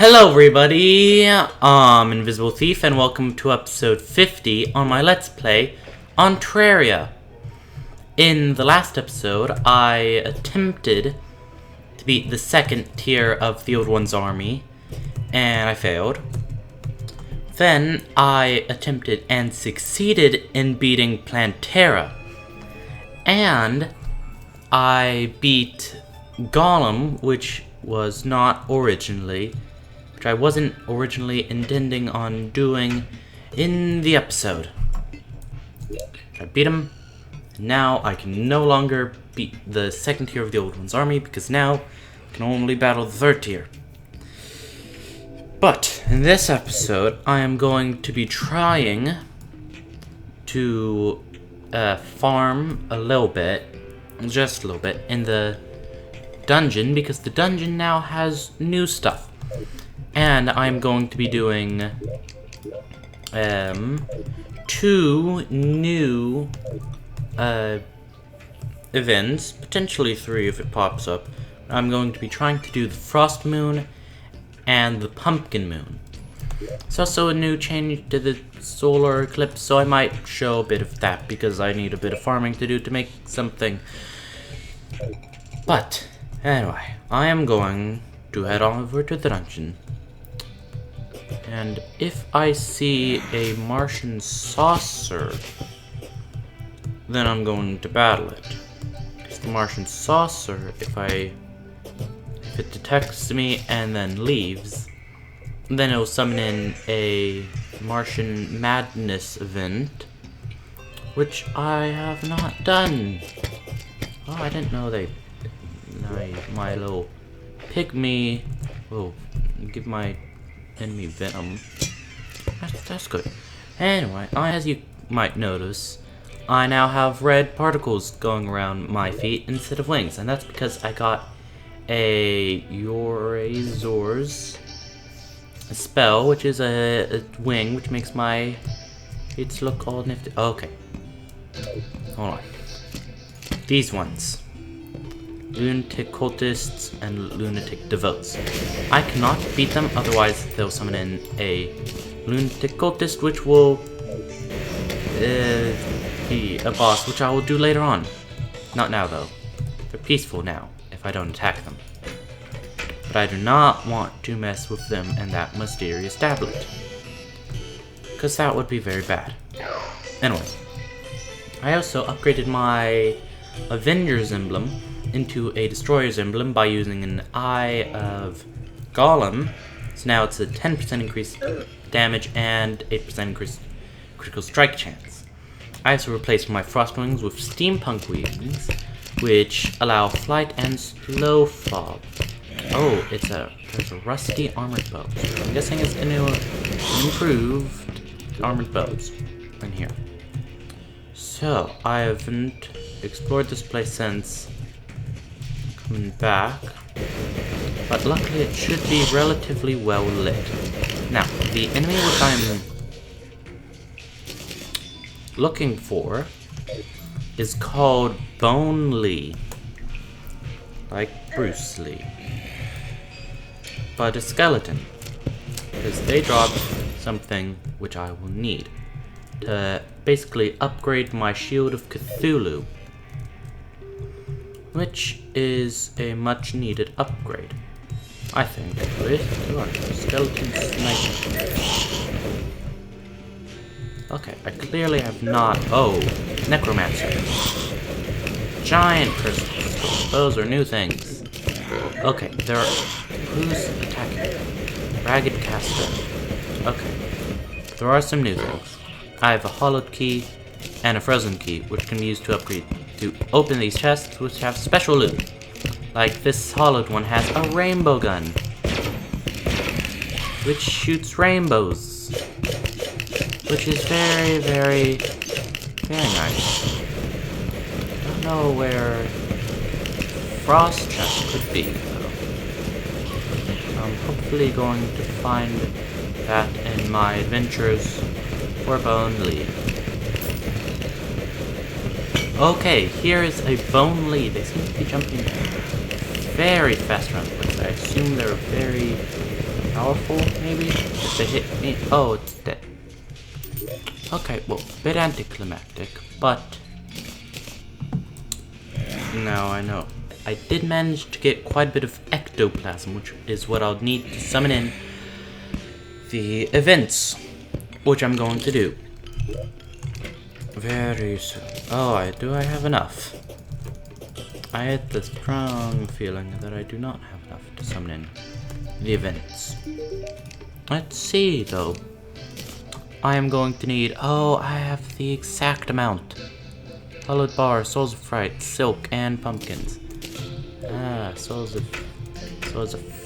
Hello everybody, I'm Invisible Thief and welcome to episode 50 on my Let's Play on Terraria. In the last episode, I attempted to beat the second tier of the Old One's army, and I failed. Then I attempted and succeeded in beating Plantera, and I beat Golem, which was not originally, which I wasn't originally intending on doing in the episode. I beat him, and now I can no longer beat the second tier of the Old One's army, because now I can only battle the third tier. But in this episode, I am going to be trying to farm a little bit, just a little bit, in the dungeon, because the dungeon now has new stuff. And I'm going to be doing 2 new events, potentially 3 if it pops up. I'm going to be trying to do the Frost Moon and the Pumpkin Moon. It's also a new change to the solar eclipse, so I might show a bit of that because I need a bit of farming to do to make something. But anyway, I am going to head on over to the dungeon. And if I see a Martian saucer, then I'm going to battle it. Because the Martian saucer, if it detects me and then leaves, then it'll summon in a Martian Madness event, which I have not done. Oh, I didn't know my little pygmy will give my enemy venom. That's good. Anyway, as you might notice, I now have red particles going around my feet instead of wings, and that's because I got a Yorazor's spell, which is a wing, which makes my feet look all nifty. Okay. Hold on. These ones. Lunatic cultists and lunatic devotes. I cannot beat them, otherwise they'll summon in a lunatic cultist, which will be a boss, which I will do later on. Not now though. They're peaceful now if I don't attack them. But I do not want to mess with them and that mysterious tablet, because that would be very bad. Anyway, I also upgraded my Avengers emblem into a Destroyer's emblem by using an Eye of Golem. So now it's a 10% increased damage and 8% increased critical strike chance. I also replaced my Frost Wings with Steampunk Wings, which allow flight and slow fall. Oh, there's a rusty armored bow. So I'm guessing it's new improved armored bows in here. So I haven't explored this place since coming back, but luckily it should be relatively well lit. Now, the enemy which I'm looking for is called Bone Lee, like Bruce Lee, but a skeleton, because they drop something which I will need to basically upgrade my Shield of Cthulhu, which is a much needed upgrade, I think. Skeleton sniper. Okay, I clearly have not. Oh, Necromancer. Giant crystals. Those are new things. Okay, who's attacking? Ragged Caster. Okay, there are some new things. I have a hollowed key and a frozen key, which can be used to upgrade to open these chests, which have special loot. Like this hollowed one has a rainbow gun, which shoots rainbows, which is very, very, very nice. I don't know where Frost chest could be, though. I'm hopefully going to find that in my adventures for Bone Lee. Okay, here is a Bone Lee. They seem to be jumping very fast around the place. I assume they're very powerful, maybe? If they hit me... Oh, it's dead. Okay, well, bit anticlimactic, but... Now I know. I did manage to get quite a bit of ectoplasm, which is what I'll need to summon in the events, which I'm going to do very soon. Oh, I have enough? I had the strong feeling that I do not have enough to summon in the events. Let's see, though. I am going to need... Oh, I have the exact amount. Hollowed bar, souls of fright, silk, and pumpkins. Ah, souls of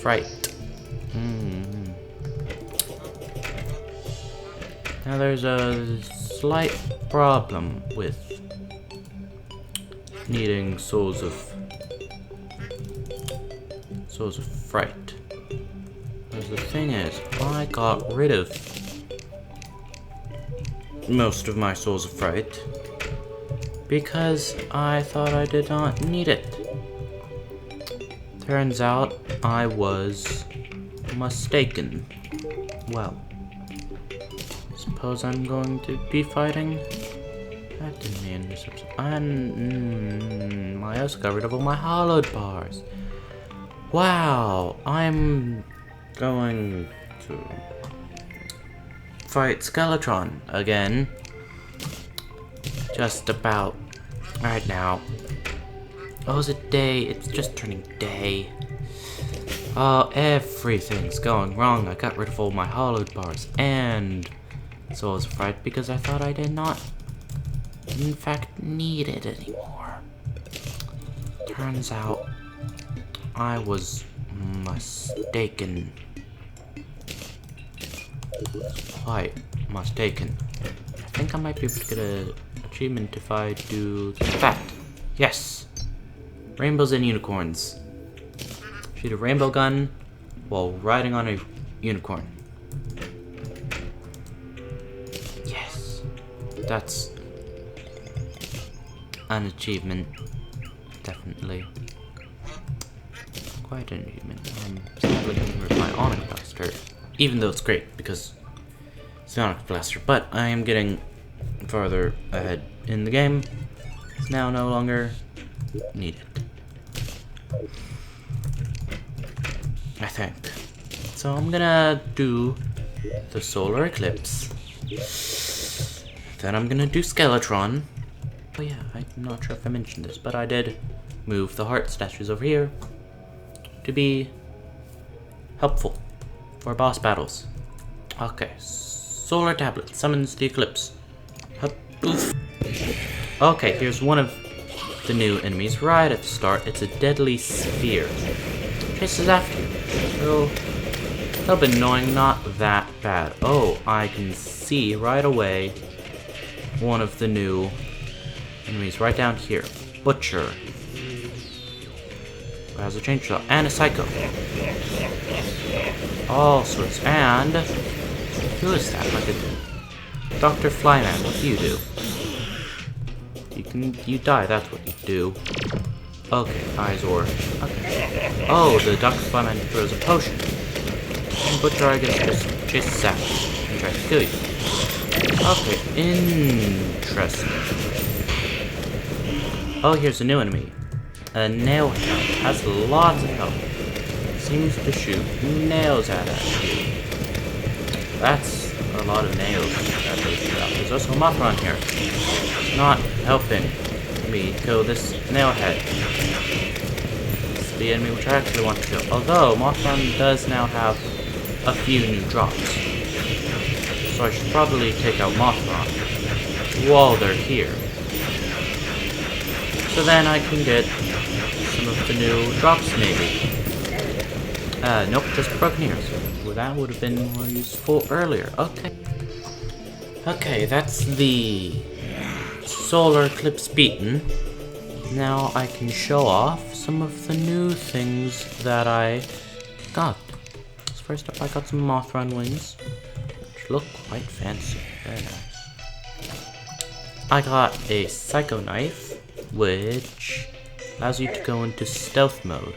fright. Now there's a slight problem with needing souls of fright. Because the thing is, I got rid of most of my souls of fright because I thought I did not need it. Turns out I was mistaken. Well, suppose I'm going to be fighting. That didn't mean this episode. I also got rid of all my hollowed bars. Wow, I'm going to fight Skeletron again. Just about right now. Oh, is it day? It's just turning day. Oh, everything's going wrong. I got rid of all my hollowed bars and souls of fright because I thought I did not, in fact, need it anymore. Turns out I was mistaken. Quite mistaken. I think I might be able to get an achievement if I do that. Yes! Rainbows and unicorns. Shoot a rainbow gun while riding on a unicorn. Yes. That's an achievement. Definitely. Quite an achievement. I'm sadly getting rid of my Onyx Blaster. Even though it's great because it's the Onyx Blaster. But I am getting farther ahead in the game. It's now no longer needed. I think. So I'm gonna do the solar eclipse. Then I'm gonna do Skeletron. Oh yeah, I'm not sure if I mentioned this, but I did move the heart statues over here to be helpful for boss battles. Okay, solar tablet summons the eclipse. Hup, oof. Okay, here's one of the new enemies right at the start. It's a deadly sphere. Chases after you. So, a little bit annoying, not that bad. Oh, I can see right away one of the new enemies right down here. Butcher. Who has a chainsaw and a psycho. All sorts. And who is that? Like a Dr. Flyman. What do you do? You die, that's what you do. Okay, Izor. Okay. Oh, the Dr. Flyman throws a potion. And Butcher, I guess, just chases after and tries to kill you. Okay, interesting. Oh, here's a new enemy. A nail hound. Has lots of health. Seems to shoot nails at you. That's a lot of nails that they shoot out. There's also a Mothron here. It's not helping me kill this nailhead. It's the enemy which I actually want to kill. Although, Mothron does now have a few new drops. So I should probably take out Mothron while they're here. So then I can get some of the new drops, maybe. Nope, just broken ears. Well, that would have been more useful earlier. Okay. Okay, that's the solar eclipse beaten. Now I can show off some of the new things that I got. So first up, I got some Mothron wings, which look quite fancy. Very nice. I got a Psycho Knife, which allows you to go into stealth mode.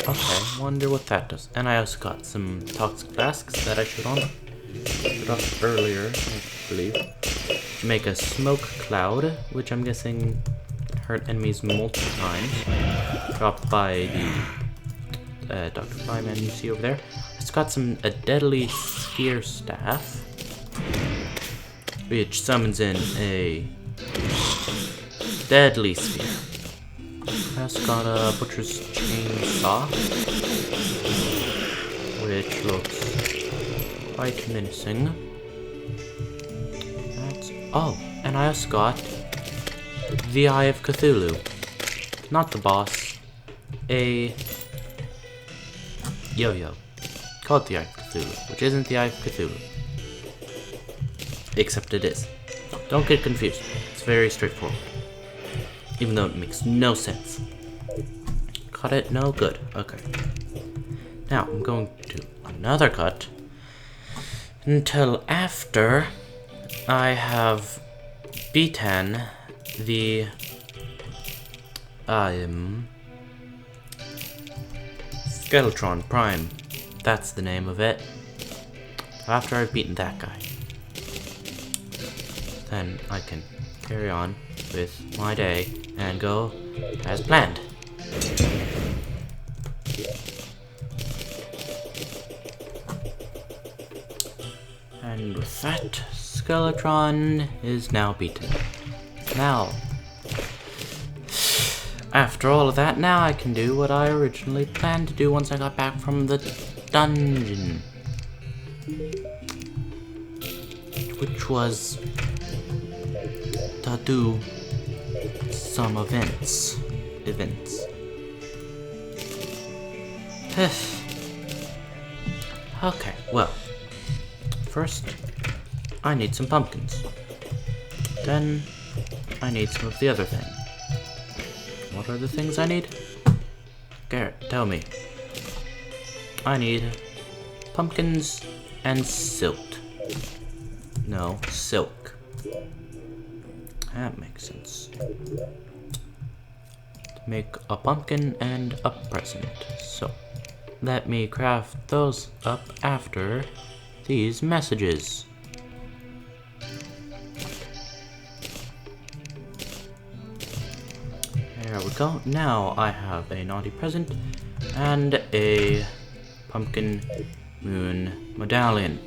Okay, wonder what that does. And I also got some toxic flasks that I should off earlier, I believe. To make a smoke cloud, which I'm guessing hurt enemies multiple times. Dropped by the Dr. Flyman you see over there. It's got a deadly spear staff, which summons in a deadly spear. I also got a butcher's chainsaw, which looks quite menacing. Oh, and I also got the Eye of Cthulhu. Not the boss, a yo-yo. Called the Eye of Cthulhu, which isn't the Eye of Cthulhu. Except it is. Don't get confused. It's very straightforward. Even though it makes no sense. Cut it? No? Good. Okay. Now, I'm going to do another cut until after I have beaten the Skeletron Prime. That's the name of it. After I've beaten that guy, then I can carry on with my day and go as planned. And with that, Skeletron is now beaten. Now, after all of that, now I can do what I originally planned to do once I got back from the dungeon. Which was to do some events. Okay, well, first I need some pumpkins. Then I need some of the other thing. What are the things I need? Garrett, tell me. I need pumpkins and silt. No, silk. That makes sense. To make a pumpkin and a present. So, let me craft those up after these messages. There we go. Now I have a naughty present and a pumpkin moon medallion,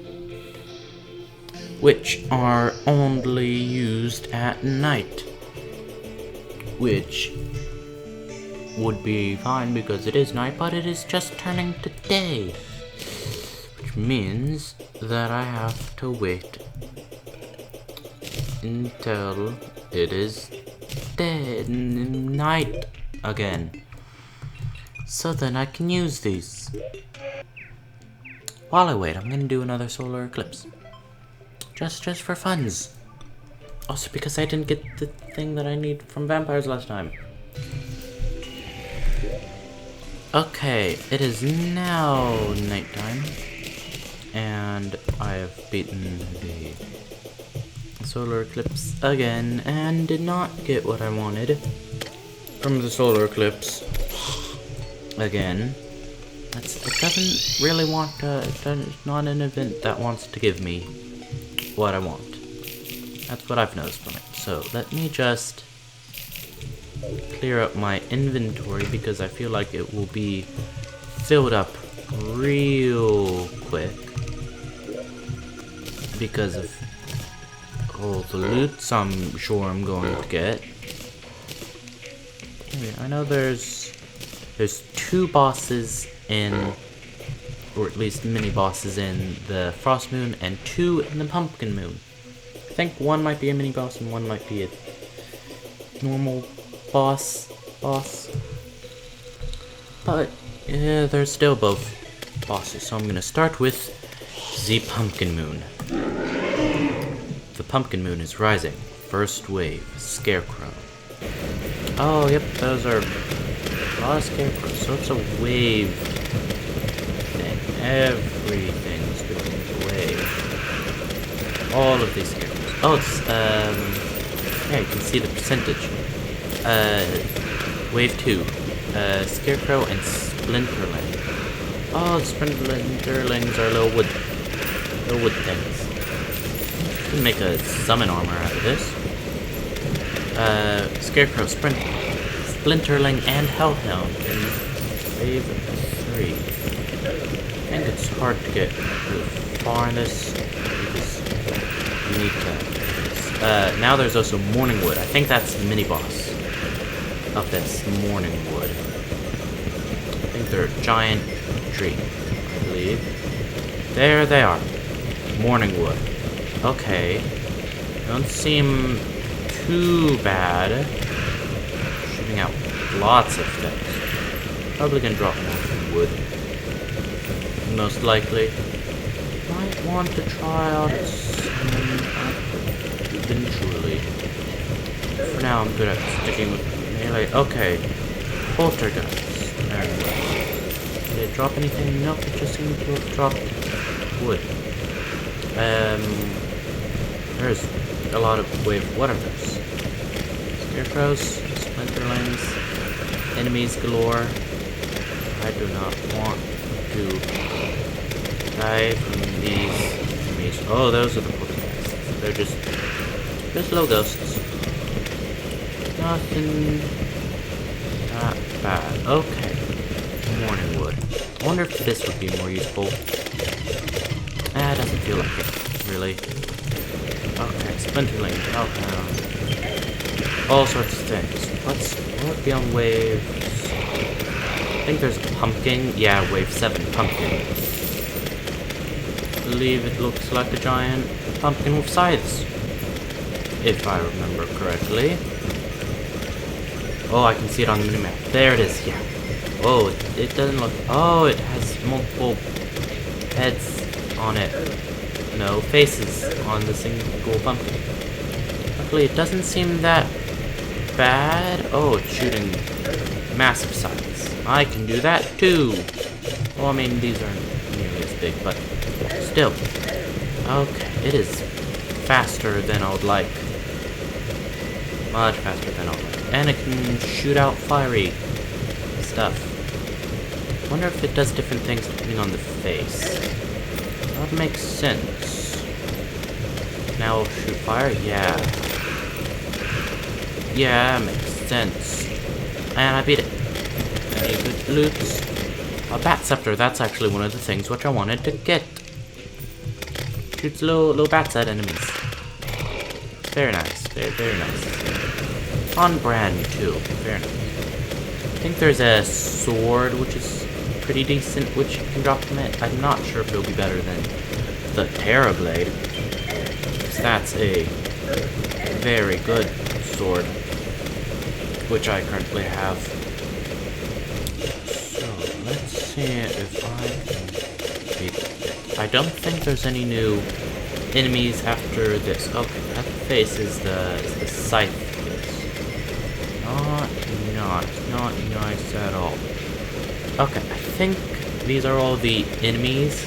which are only used at night, which would be fine because it is night, but it is just turning to day, which means that I have to wait until it is dead night again, so then I can use these. While I wait, I'm gonna do another solar eclipse. Just for funs. Also because I didn't get the thing that I need from vampires last time. Okay, it is now nighttime, and I have beaten the solar eclipse again, and did not get what I wanted from the solar eclipse again. It doesn't really want to, it's not an event that wants to give me what I want. That's what I've noticed from it. So let me just clear up my inventory because I feel like it will be filled up real quick because of all the loots I'm sure I'm going to get. I know there's 2 bosses in, or at least mini bosses in the Frost Moon and 2 in the Pumpkin Moon. I think one might be a mini boss and one might be a normal boss. But yeah, they're still both bosses, so I'm gonna start with the Pumpkin Moon. The Pumpkin Moon is rising. First wave, Scarecrow. Oh, yep, those are a lot of scarecrows, so it's a wave thing. Everything's doing a wave. All of these scarecrows. Oh, it's, yeah, you can see the percentage. Wave 2. Scarecrow and splinterling. Oh, the splinterlings are little wood things. You can make a summon armor out of this. Scarecrow, splinterling, and hellhound in wave 3. I think it's hard to get really far in this because you need to. Now there's also Morningwood. I think that's the mini boss of this Morningwood. I think they're a giant tree, I believe. There they are. Morningwood. Okay. Don't seem too bad. Shooting out lots of things. Probably gonna drop more from wood. Most likely. Might want to try out some eventually. For now, I'm good at sticking with melee. Okay. Poltergeist. Did it drop anything? Nope, it just seemed to have dropped wood. There's a lot of what are those? Scarecrows, splinterlings, enemies galore. I do not want to die from these enemies. Oh, those are the poltergeists. They're just little ghosts. Nothing that bad. Okay. Morningwood. I wonder if this would be more useful. It doesn't feel like it, really. Okay, splinterling, hellhound. All sorts of things. Will it be on waves? I think there's a pumpkin. Yeah, wave 7 pumpkin. I believe it looks like a giant pumpkin with scythes. If I remember correctly. Oh, I can see it on the minimap. There it is, yeah. Oh, it doesn't look... Oh, it has multiple heads on it. No, faces on the single pumpkin. Luckily, it doesn't seem that bad. Oh, it's shooting massive scythes. I can do that too. Well, I mean, these aren't nearly as big, but still. Okay, it is faster than I would like. Much faster than I would like. And it can shoot out fiery stuff. Wonder if it does different things depending on the face. That makes sense. Now it'll shoot fire? Yeah. Yeah, makes sense. And I beat it. Any good loots? A bat scepter, that's actually one of the things which I wanted to get. Shoots little bats at enemies. Very nice. Very nice. On brand too. Very nice. I think there's a sword which is pretty decent, which you can drop from it. I'm not sure if it'll be better than the Terra Blade, because that's a very good sword, which I currently have. So let's see if I can beat it. I don't think there's any new enemies after this. Okay, that face is the scythe. Not nice at all. Okay, I think these are all the enemies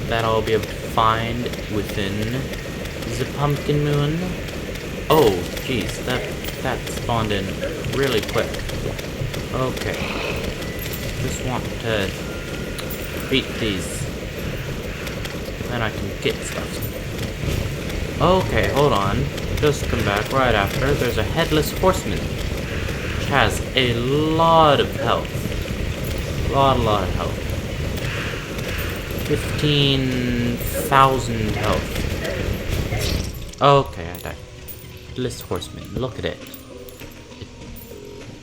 that I'll be able to find within the Pumpkin Moon. Oh, jeez, that spawned in really quick. Okay, just want to beat these, then I can get stuff. Okay, hold on. Just come back right after. There's a headless horseman, which has a lot of health. A lot of health. 15,000 health. Okay, I died. Headless horseman. Look at it.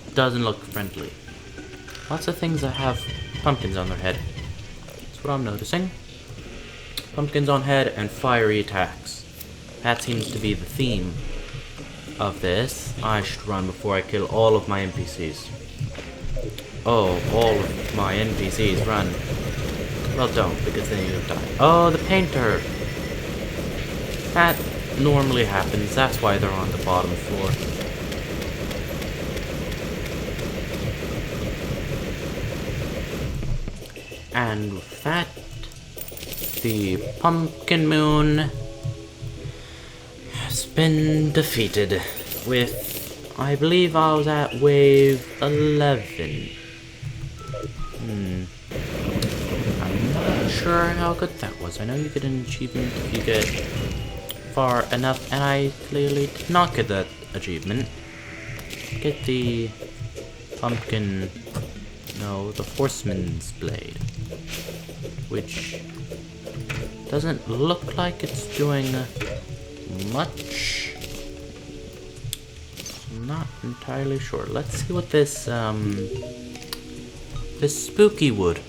It doesn't look friendly. Lots of things that have pumpkins on their head. That's what I'm noticing. Pumpkins on head and fiery attacks. That seems to be the theme of this. I should run before I kill all of my NPCs. Oh, all of my NPCs, run. Well, don't, because then you'll die. Oh, the painter! That normally happens, that's why they're on the bottom floor. And with that, the Pumpkin Moon has been defeated with, I believe I was at wave 11. sure how good that was. I know you get an achievement if you get far enough, and I clearly did not get that achievement. Get the pumpkin, no, the horseman's blade, which doesn't look like it's doing much. I'm not entirely sure. Let's see what this this spooky wood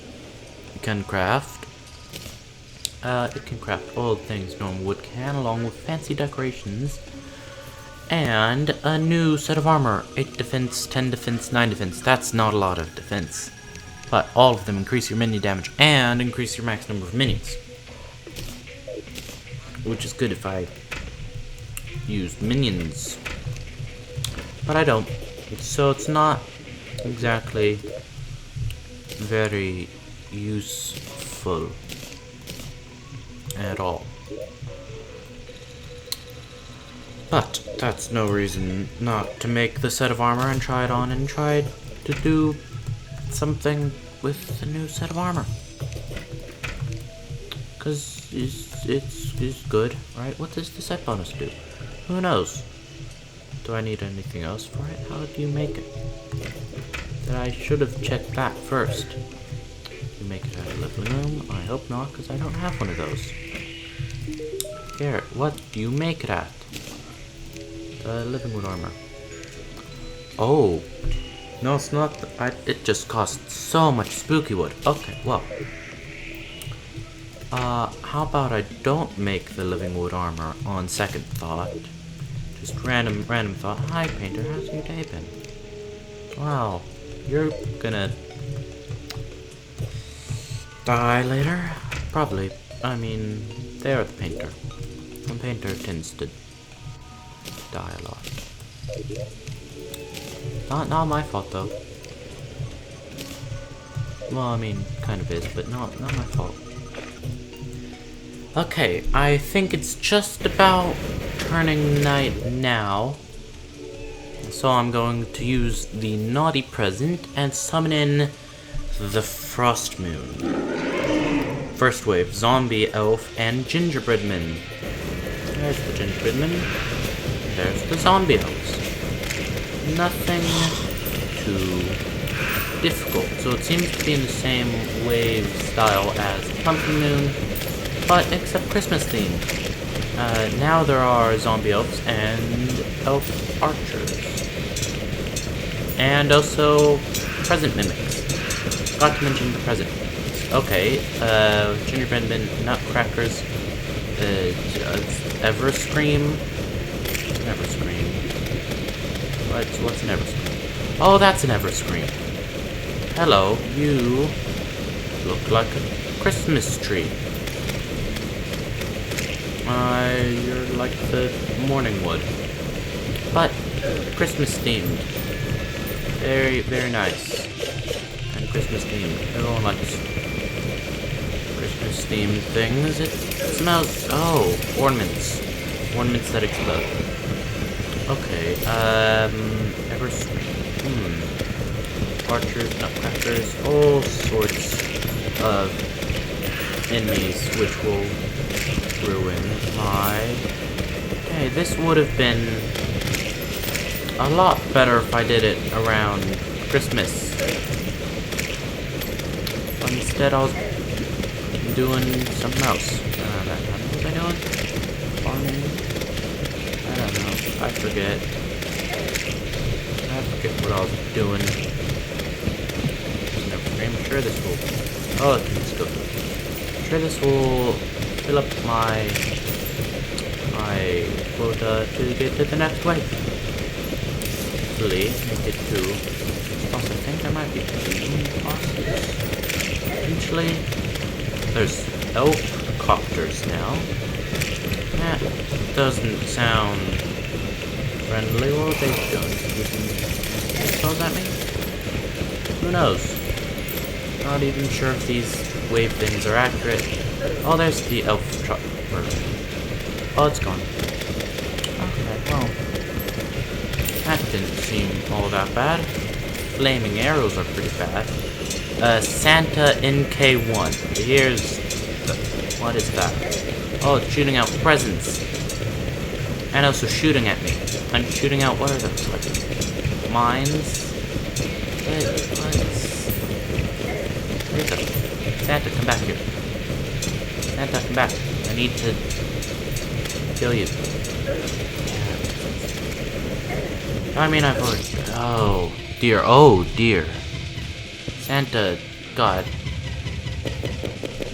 can craft. It can craft all the things normal wood can, along with fancy decorations and a new set of armor. 8 defense, 10 defense, 9 defense. That's not a lot of defense, but all of them increase your minion damage and increase your max number of minions, which is good if I use minions, but I don't, so it's not exactly very useful at all. But that's no reason not to make the set of armor and try it on and try to do something with the new set of armor, because it's good, right? What does the set bonus do? Who knows? Do I need anything else for it? How do you make it? That I should have checked that first. You make it out of living room? I hope not, because I don't have one of those. Garrett, what do you make it at? The living wood armor. Oh. No, it's not. It just costs so much spooky wood. Okay, well. How about I don't make the living wood armor on second thought? Just random thought. Hi, Painter, how's your day been? Wow, you're gonna die later? Probably. I mean, they're the Painter. The Painter tends to die a lot. Not my fault, though. Well, I mean, kind of is, but not my fault. Okay, I think it's just about turning night now, so I'm going to use the naughty present and summon in the frost moon. First wave, zombie, elf, and gingerbread man. There's the gingerbread man. There's the zombie elves. Nothing too difficult. So it seems to be in the same wave style as Pumpkin Moon, but except Christmas themed. Now there are zombie elves and elf archers. And also present mimics. Forgot to mention the present mimics. Okay, gingerbread men, nutcrackers, Everscream. Everscream. What's an Everscream? Oh, that's an Everscream. Hello, you look like a Christmas tree. You're like the morning wood, but Christmas themed. Very, very nice. And Christmas themed. Everyone likes Christmas themed things. It smells. Oh, ornaments. Ornaments that explode. Okay, Everscream. Archers, nutcrackers, all sorts of enemies which will ruin my... Hey, this would have been a lot better if I did it around Christmas. But instead I was doing something else. What was I doing? Farming? I don't know. I forget what I was doing. I'm sure this will... Oh, it can still do it. I'm sure this will fill up my quota to get to the next wave. Hopefully, make it to... Also, I think there might be 2 bosses. Eventually, there's elf copters now. That doesn't sound friendly. What are they doing? What does that mean? Who knows? Not even sure if these wave things are accurate. Oh, there's the elf truck. Oh, it's gone. Okay, well. That didn't seem all that bad. Flaming arrows are pretty bad. Santa NK1. Here's What is that? Oh, it's shooting out presents. And also shooting at me. And shooting out, what are those? Like, mines? What is... Where is it? Santa, come back here. Santa, come back. I need to kill you. I mean, I've already... Oh, dear. Oh, dear. Santa, God.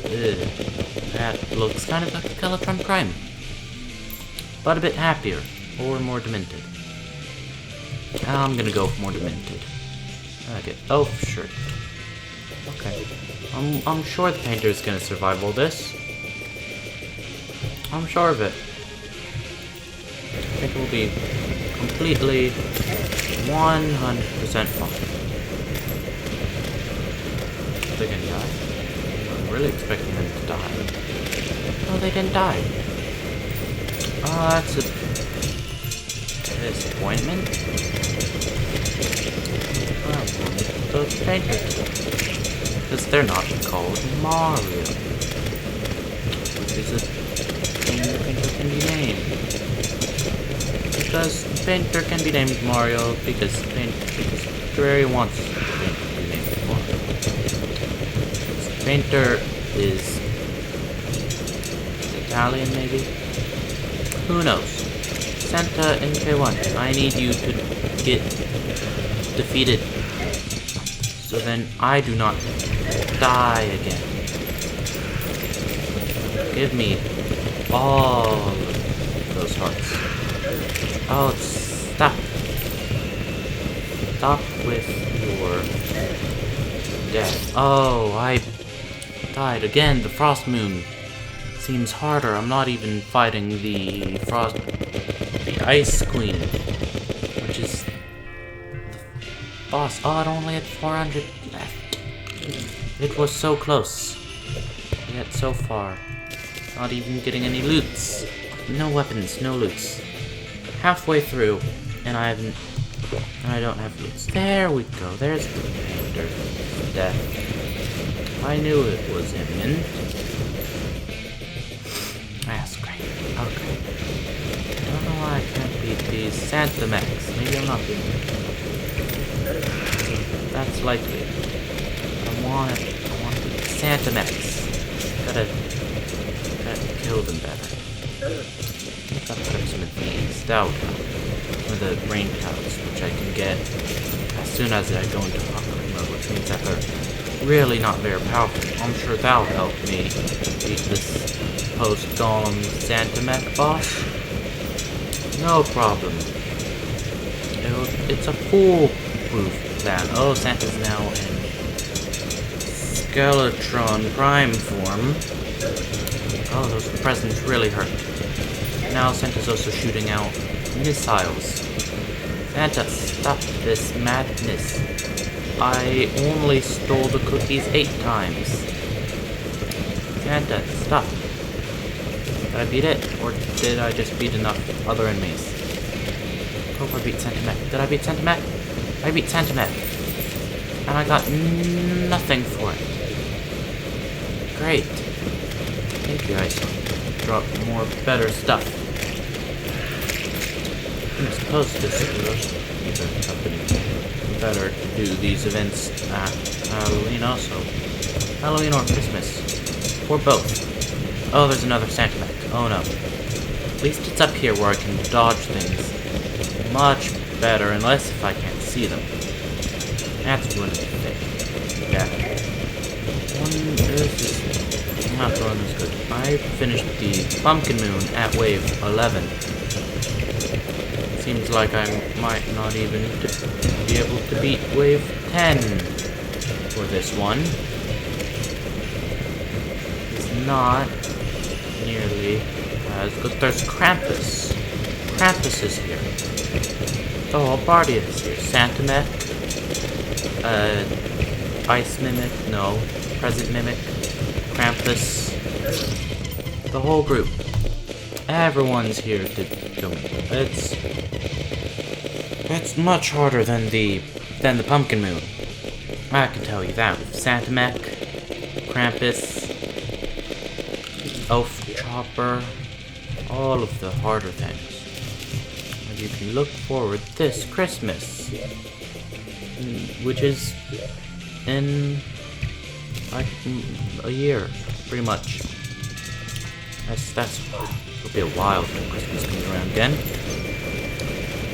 Ugh. That looks kind of like a color from Prime. But a bit happier. Or more demented. I'm gonna go for more demented. Okay. Oh, sure. Okay. I'm sure the painter is gonna survive all this. I'm sure of it. I think it will be completely 100% fine. Are they gonna die? I'm really expecting them to die. Oh, they didn't die. Oh, that's a disappointment. Oh, those painters. Because they're not called Mario. Which is a thing the painter can be named. Because painter can be named Mario because Terraria wants the painter to be named Mario. Painter is Italian, maybe? Who knows? Santa in K1, I need you to get defeated so then I do not die again. Give me all of those hearts. Oh, stop. Stop with your death. Oh, I died again. The Frost Moon seems harder. I'm not even fighting the Ice Queen, which is the boss. Oh, it only had 400 left. It was so close, yet so far. Not even getting any loots. No weapons, no loots. Halfway through, and I don't have loots. There we go. There's the painter. Death. I knew it was imminent. That's great. Okay. I don't know why I can't beat these Santa Mechs. Maybe I'm not beating them. That's likely. I want to beat Santa Mechs. Gotta kill them better. I've got some of these stout with the rain cows, which I can get as soon as I go into Hawkeye mode, which means that they're really not very powerful. I'm sure that'll help me beat this post-golem Santa Mech boss. No problem. It's a foolproof plan. Oh, Santa's now in Skeletron Prime form. Oh, those presents really hurt. Now Santa's also shooting out missiles. Santa, stop this madness. I only stole the cookies 8 times. Santa, stop. Did I beat it? Or did I just beat enough other enemies? Hope I beat Santa Mech. Did I beat Santa Mech? I beat Santa Mech. And I got nothing for it. Great. Thank you guys. Drop more better stuff. I'm supposed to either company better to do these events at Halloween also. Halloween or Christmas. Or both. Oh, there's another Santa Mech. Oh no. At least it's up here where I can dodge things much better, unless if I can't see them. That's going to be thick. Yeah. I'm not doing this good. I finished the Pumpkin Moon at wave 11. Seems like I might not even be able to beat wave 10 for this one. It's not nearly as good. There's Krampus. Krampus is here. The whole party is here. Santa Mech. Ice Mimic. No. Present Mimic. Krampus. The whole group. Everyone's here to kill me. It's much harder than the Pumpkin Moon. I can tell you that. With Santa Mech, Krampus, elf chopper, all of the harder things. And you can look forward this Christmas, which is in like a year, pretty much. It'll be a while when Christmas comes around again,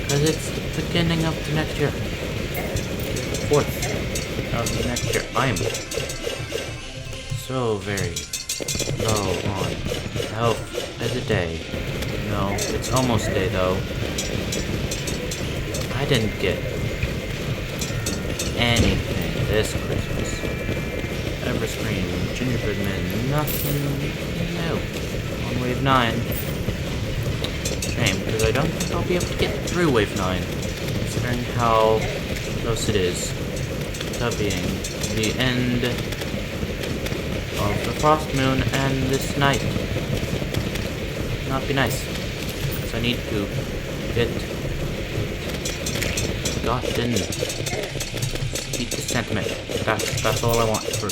because it's the beginning of the next year, the 4th of the next year. I am so very low on health as a day. No, it's almost a day though. I didn't get anything this Christmas. Everscreen, gingerbread man, nothing. No. On wave 9. Shame, because I don't think I'll be able to get through wave 9, considering how close it is to being the end of the frost moon and this night. Not be nice, because I need to get gotten beat the sentiment. That's all I want for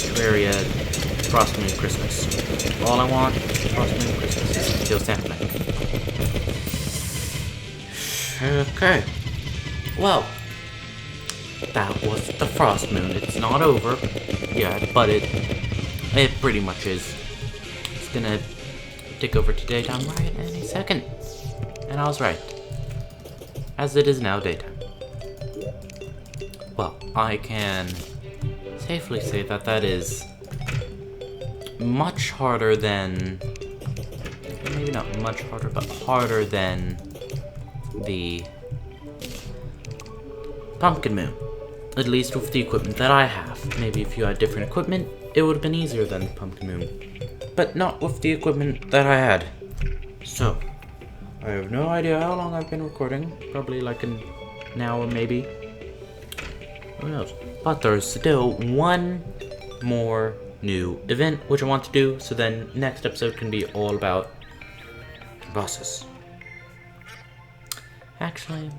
Terraria Frost Moon Christmas. All I want for Frost Moon Christmas is to kill sentiment. Okay. Well, that was the Frost Moon. It's not over yet, but it pretty much is. It's gonna take over to daytime right any second. And I was right, as it is now daytime. Well, I can safely say that that is much harder than, maybe not much harder, but harder than the Pumpkin Moon. At least with the equipment that I have. Maybe if you had different equipment, it would have been easier than the Pumpkin Moon. But not with the equipment that I had. So, I have no idea how long I've been recording. Probably like an hour maybe. Who knows? But there's still one more new event which I want to do, so then next episode can be all about bosses. Actually,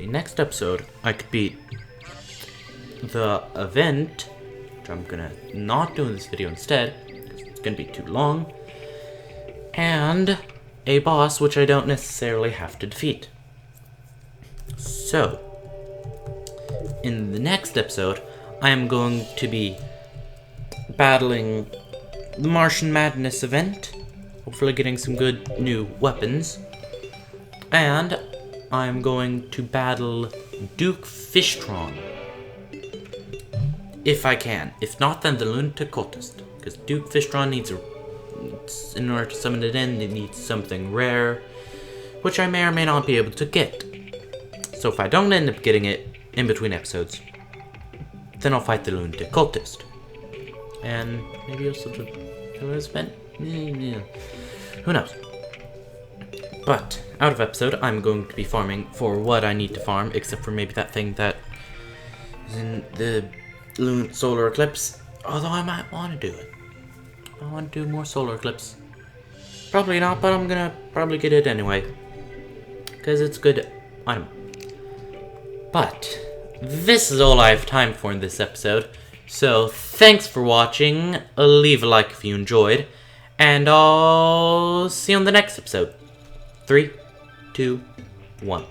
next episode I could beat the event, which I'm gonna not do in this video instead, because it's gonna be too long, and a boss which I don't necessarily have to defeat. So, in the next episode, I am going to be battling the Martian Madness event, hopefully getting some good new weapons, and I'm going to battle Duke Fishtron, if I can. If not, then the Lunatic Cultist, because Duke Fishtron needs in order to summon it in, it needs something rare, which I may or may not be able to get. So if I don't end up getting it in between episodes, then I'll fight the Lunatic Cultist. And maybe also the Killer's event? Who knows? But, out of episode, I'm going to be farming for what I need to farm, except for maybe that thing that is in the solar eclipse. Although I might want to do it. I want to do more solar eclipse. Probably not, but I'm gonna probably get it anyway, because it's a good item. But this is all I have time for in this episode. So thanks for watching. Leave a like if you enjoyed, and I'll see you on the next episode. 3, 2, 1.